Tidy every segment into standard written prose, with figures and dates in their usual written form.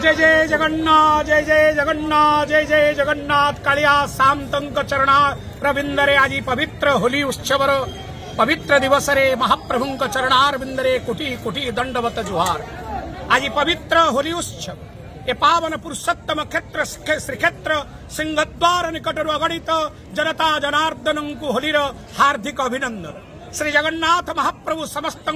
जय जय जगन्नाथ जय जय जगन्नाथ जय जय जगन्नाथ कालिया सामतंक चरणा रविंदरे आज पवित्र होली उत्सव पवित्र दिवस रे महाप्रभुंक चरणारविंदरे कोटि कोटि दंडवत जुहार। आज पवित्र होली उत्सव ए पावन पुरुषोत्तम क्षेत्र श्रीक्षेत्र सिंहद्वार निकट अगणित जनता जनार्दन को होलीर हार्दिक अभिनंदन। श्री जगन्नाथ महाप्रभु समस्त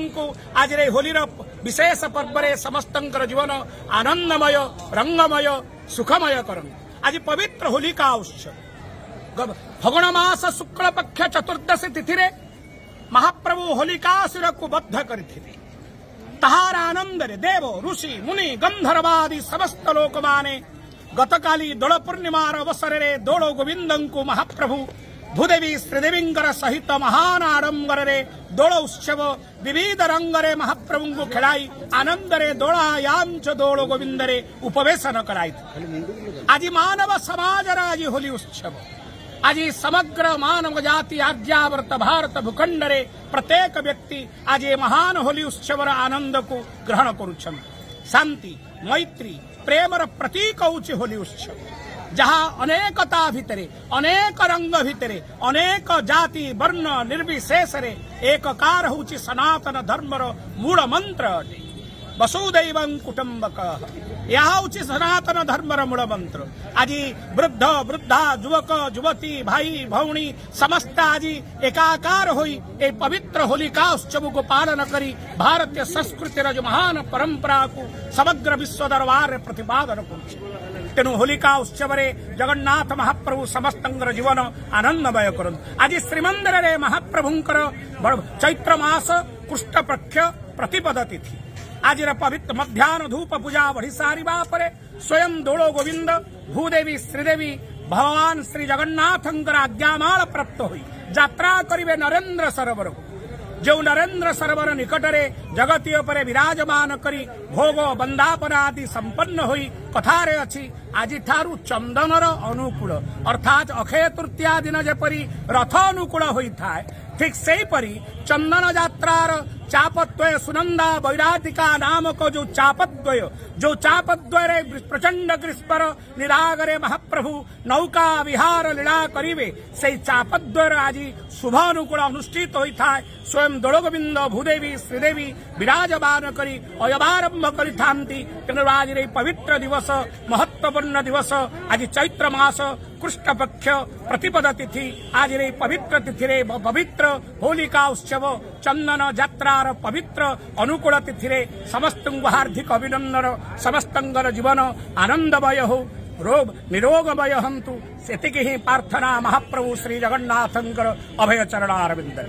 आज रे होलीर विशेष पर्व रे समस्त जीवन आनंदमय रंगमय सुखमय करन। आज पवित्र होलिका उत्सव फगुण मास शुक्ल पक्ष चतुर्दशी तिथि रे महाप्रभु होलिकासुर को बद्ध करथिले। तहार आनंद रे देव ऋषि मुनि गंधर्वादि समस्त लोक माने गतकाली दोल पूर्णिमार अवसर रे दोल गोविंदं को महाप्रभु भूदेवी श्रीदेवींकर सहित महान आडंबर रे दोल उत्सव विविध रंग रे महाप्रभु को खेलाई आनंद रे दोलायाम च दोल गोविंद रे उपवेशन कराई। आज मानव समाज आज होली उत्सव आज समग्र मानव जाति आर्यावर्त भारत भूखंड रे प्रत्येक व्यक्ति आज महान होली उत्सव आनंद को ग्रहण करुछन। शांति मैत्री प्रेमर प्रतीक होची होली उत्सव जहाँ अनेकता भितरे अनेक रंग भितरे अनेक जाति वर्ण निर्विशेष रे एककार होची सनातन धर्मर मूल मंत्र अटे। वसुदैवं कुटुंबकः यह होची सनातन धर्मर मूल मंत्र। आज वृद्ध वृद्धा युवक युवती भाई भौणी समस्त आज एकाकार होई ए पवित्र होलिका उत्सव को पालन करी भारतीय संस्कृतिर जो महान परंपरा को समग्र विश्व दरबार प्रतिपादन करुछि। तेणु होलिका उत्सव रे जगन्नाथ महाप्रभु समस्त जीवन आनंदमय करन। आज श्रीमंदिर रे महाप्रभुंकर चैत्र मास कृष्ण पक्ष प्रतिपद तिथि आज पवित्र मध्याह्न धूप पूजा बढ़ी सारिबा परे स्वयं दोलो गोविंद भूदेवी श्रीदेवी भगवान श्री जगन्नाथंकर आज्ञामाल प्राप्त हुई यात्रा करिवे नरेंद्र सरोवर जो नरेंद्र सरोवर निकटरे जगतीय परे विराजमान करी भोग बंदापना आदि संपन्न हुई कथारे अछि। आज ठारू चंदनर अनुकूल अर्थात अक्षय तृतीया दिन जेपरी रथ अनुकूल होई थाए ठीक सेही परी चंदन यात्रार चापद्वय सुनंदा वैराटिका नामक जो चापद्वय रे प्रचंड ग्रीष्मर निरागरे महाप्रभु नौका विहार लीला करिवे से चापद्वय आज शुभ अनुकूल अनुष्ठित होई थाए। स्वयं दोल गोविंद भूदेवी श्रीदेवी विराजमान करी अयवारंभ करिथांती। तेणु आज रे पवित्र दिवस महत्वपूर्ण दिवस आज चैत्र मास कृष्ण पक्ष प्रतिपद तिथि आज रे पवित्र तिथि रे पवित्र होलिका उत्सव चंदन यात्रार पवित्र अनुकूल तिथि रे समस्त हार्दिक अभिनंदन समस्त जीवन आनंदमय हो रोग निरोगमय हंतु सेतिकी ही प्रार्थना महाप्रभु श्री जगन्नाथंकर अभय चरणारविंद।